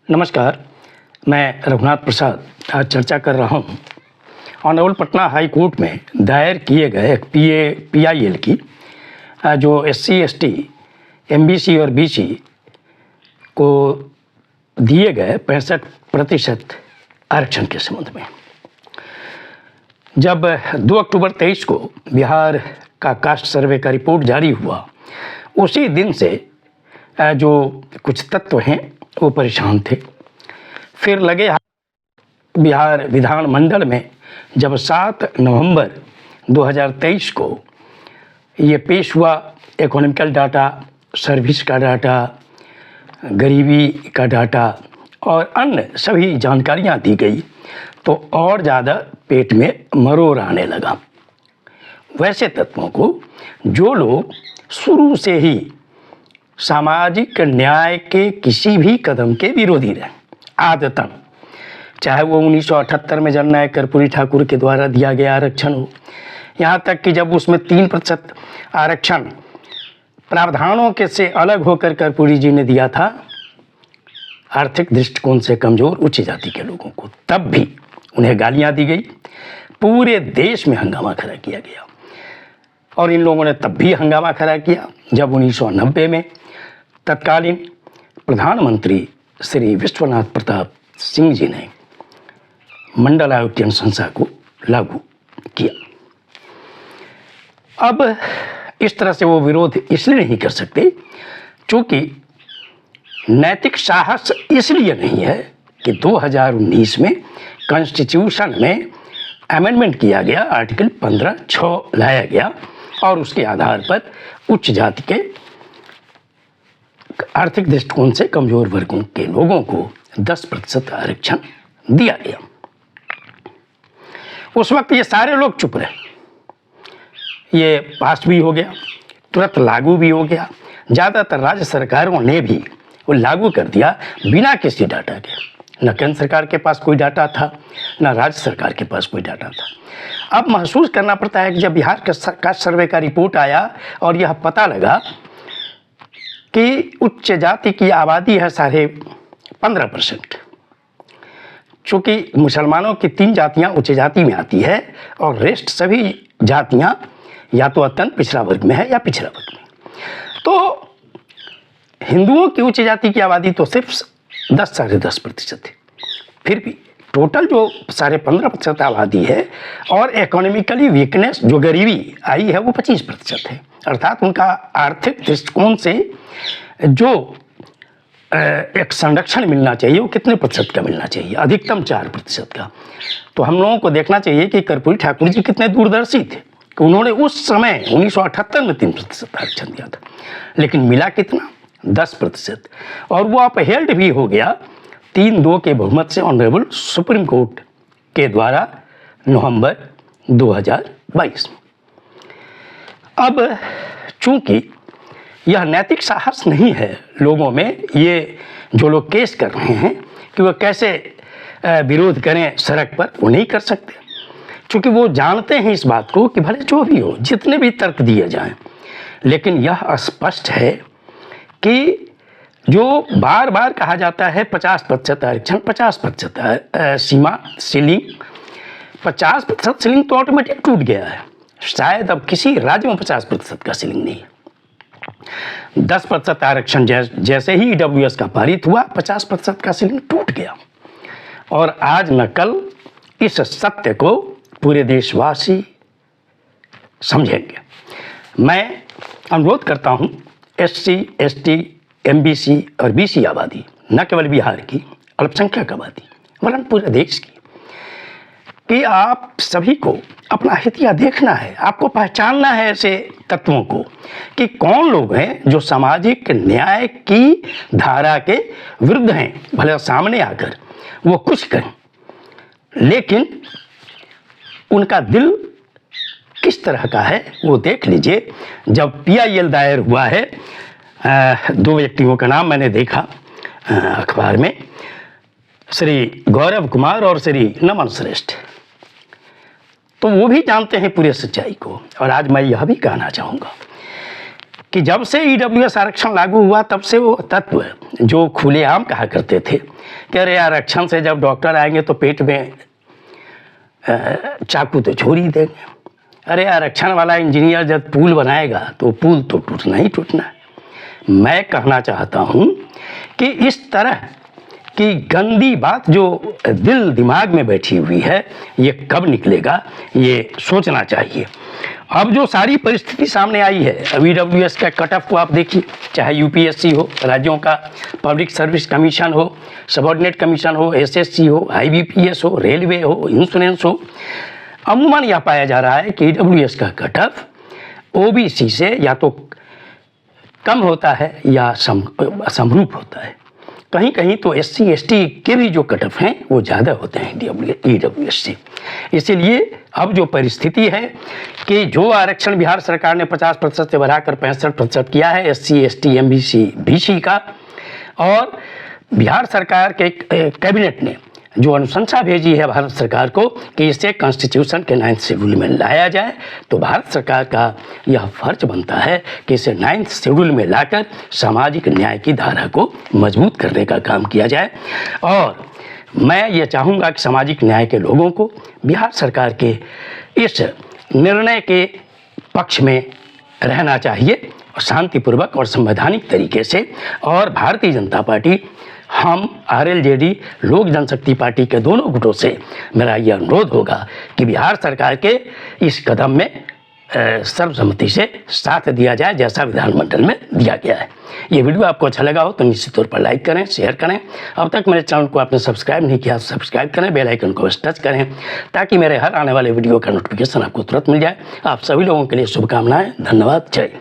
नमस्कार, मैं रघुनाथ प्रसाद आज चर्चा कर रहा हूँ ऑनरेबल पटना हाई कोर्ट में दायर किए गए एक PIL की जो SC ST MBC और BC को दिए गए 65% आरक्षण के संबंध में। जब 2 अक्टूबर 23 को बिहार का कास्ट सर्वे का रिपोर्ट जारी हुआ, उसी दिन से जो कुछ तत्व हैं वो परेशान थे। फिर लगे बिहार विधानमंडल में जब 7 नवंबर 2023 को ये पेश हुआ, इकोनॉमिकल डाटा, सर्विस का डाटा, गरीबी का डाटा और अन्य सभी जानकारियां दी गई, तो और ज़्यादा पेट में मरोड़ आने लगा। वैसे तत्वों को जो लोग शुरू से ही सामाजिक न्याय के किसी भी कदम के विरोधी रहे, आदतन, चाहे वो 1978 में जननायक कर्पूरी ठाकुर के द्वारा दिया गया आरक्षण हो, यहाँ तक कि जब उसमें 3% आरक्षण प्रावधानों के से अलग होकर कर्पूरी जी ने दिया था आर्थिक दृष्टिकोण से कमज़ोर उच्च जाति के लोगों को, तब भी उन्हें गालियाँ दी गई। पूरे देश में हंगामा खड़ा किया गया और इन लोगों ने तब भी हंगामा खड़ा किया जब 1990 में तत्कालीन प्रधानमंत्री श्री विश्वनाथ प्रताप सिंह जी ने मंडल आयोग की अनुशंसा को लागू किया। अब इस तरह से वो विरोध इसलिए नहीं कर सकते क्योंकि नैतिक साहस इसलिए नहीं है कि 2019 में कॉन्स्टिट्यूशन में अमेंडमेंट किया गया, आर्टिकल 15(6) लाया गया और उसके आधार पर उच्च जाति के आर्थिक दृष्टिकोण से कमजोर वर्गों के लोगों को 10% आरक्षण दिया गया। उस वक्त ये सारे लोग चुप रहे, ये पास भी हो गया, तुरंत लागू भी हो गया। ज़्यादातर राज्य सरकारों ने भी वो लागू कर दिया बिना किसी डाटा के। न केंद्र सरकार के पास कोई डाटा था, न राज्य सरकार के पास कोई डाटा था। अब महसूस करना पड़ता है कि जब बिहार का सर्वे का रिपोर्ट आया और यह पता लगा कि उच्च जाति की आबादी है 15.5%, चूँकि मुसलमानों की 3 जातियाँ उच्च जाति में आती है और रेस्ट सभी जातियाँ या तो अत्यंत पिछड़ा वर्ग में है या पिछड़ा वर्ग में। तो हिंदुओं की उच्च जाति की आबादी तो सिर्फ 10-10.5% है। फिर भी टोटल जो 15.5% आबादी है और इकोनॉमिकली वीकनेस जो गरीबी आई है वो 25% है। अर्थात उनका आर्थिक दृष्टिकोण से जो एक संरक्षण मिलना चाहिए वो कितने प्रतिशत का मिलना चाहिए? अधिकतम 4% का। तो हम लोगों को देखना चाहिए कि कर्पूरी ठाकुर जी कितने दूरदर्शी थे कि उन्होंने उस समय 1978 में 3% आरक्षण दिया था, लेकिन मिला कितना? 10%। और वो अपहेल्ड भी हो गया 3-2 के बहुमत से ऑनरेबल सुप्रीम कोर्ट के द्वारा नवंबर 2022 में। अब चूंकि यह नैतिक साहस नहीं है लोगों में, ये जो लोग केस कर रहे हैं कि वह कैसे विरोध करें सड़क पर, वो नहीं कर सकते, क्योंकि वो जानते हैं इस बात को कि भले जो भी हो, जितने भी तर्क दिए जाएं, लेकिन यह स्पष्ट है कि जो बार बार कहा जाता है 50% आरक्षण, 50% सीमा सीलिंग, 50% सीलिंग तो ऑटोमेटिक टूट गया है। शायद अब किसी राज्य में 50% का सीलिंग नहीं है। 10% आरक्षण जैसे ही EWS का पारित हुआ, 50% का सीलिंग टूट गया। और आज न कल इस सत्य को पूरे देशवासी समझेंगे। मैं अनुरोध करता हूं SC ST MBC और BC आबादी, न केवल बिहार की अल्पसंख्यक आबादी वरन पूरे देश की, कि आप सभी को अपना हितिया देखना है, आपको पहचानना है ऐसे तत्वों को कि कौन लोग हैं जो सामाजिक न्याय की धारा के विरुद्ध हैं। भले सामने आकर वो कुछ करें, लेकिन उनका दिल किस तरह का है वो देख लीजिए। जब PIL दायर हुआ है, 2 व्यक्तियों का नाम मैंने देखा अखबार में, श्री गौरव कुमार और श्री नमन श्रेष्ठ, तो वो भी जानते हैं पूरे सच्चाई को। और आज मैं यह भी कहना चाहूँगा कि जब से ईडब्ल्यूएस आरक्षण लागू हुआ तब से वो तत्व जो खुलेआम कहा करते थे कि अरे आरक्षण से जब डॉक्टर आएंगे तो पेट में चाकू तो छोड़ ही देंगे, अरे आरक्षण वाला इंजीनियर जब पुल बनाएगा तो पुल तो टूटना ही टूटना है। मैं कहना चाहता हूँ कि इस तरह की गंदी बात जो दिल दिमाग में बैठी हुई है ये कब निकलेगा, ये सोचना चाहिए। अब जो सारी परिस्थिति सामने आई है, अब ईडब्ल्यूएस का कट ऑफ को आप देखिए, चाहे यूपीएससी हो, राज्यों का पब्लिक सर्विस कमीशन हो, सबऑर्डिनेट कमीशन हो, एसएससी हो, आईबीपीएस हो, रेलवे हो, इंश्योरेंस हो, अमूमन यह पाया जा रहा है कि ईडब्ल्यूएस का कट ऑफ ओबीसी से या तो कम होता है या समरूप होता है। कहीं कहीं तो एससी एसटी के भी जो कट ऑफ हैं वो ज़्यादा होते हैं ईडब्ल्यूएस से। इसीलिए अब जो परिस्थिति है कि जो आरक्षण बिहार सरकार ने 50% से बढ़ाकर 65% किया है एससी एसटी एमबीसी बीसी का, और बिहार सरकार के कैबिनेट ने जो अनुशंसा भेजी है भारत सरकार को कि इसे कॉन्स्टिट्यूशन के 9th शेड्यूल में लाया जाए, तो भारत सरकार का यह फर्ज बनता है कि इसे 9th शेड्यूल में लाकर सामाजिक न्याय की धारा को मजबूत करने का काम किया जाए। और मैं ये चाहूँगा कि सामाजिक न्याय के लोगों को बिहार सरकार के इस निर्णय के पक्ष में रहना चाहिए और शांतिपूर्वक और संवैधानिक तरीके से। और भारतीय जनता पार्टी, हम आरएलजेडी, लोक जनशक्ति पार्टी के दोनों गुटों से मेरा यह अनुरोध होगा कि बिहार सरकार के इस कदम में सर्वसम्मति से साथ दिया जाए जैसा विधानमंडल में दिया गया है। ये वीडियो आपको अच्छा लगा हो तो निश्चित तौर पर लाइक करें, शेयर करें। अब तक मेरे चैनल को आपने सब्सक्राइब नहीं किया तो सब्सक्राइब करें, बेल आइकन को टच करें ताकि मेरे हर आने वाले वीडियो का नोटिफिकेशन आपको तुरंत मिल जाए। आप सभी लोगों के लिए शुभकामनाएं। धन्यवाद। जय।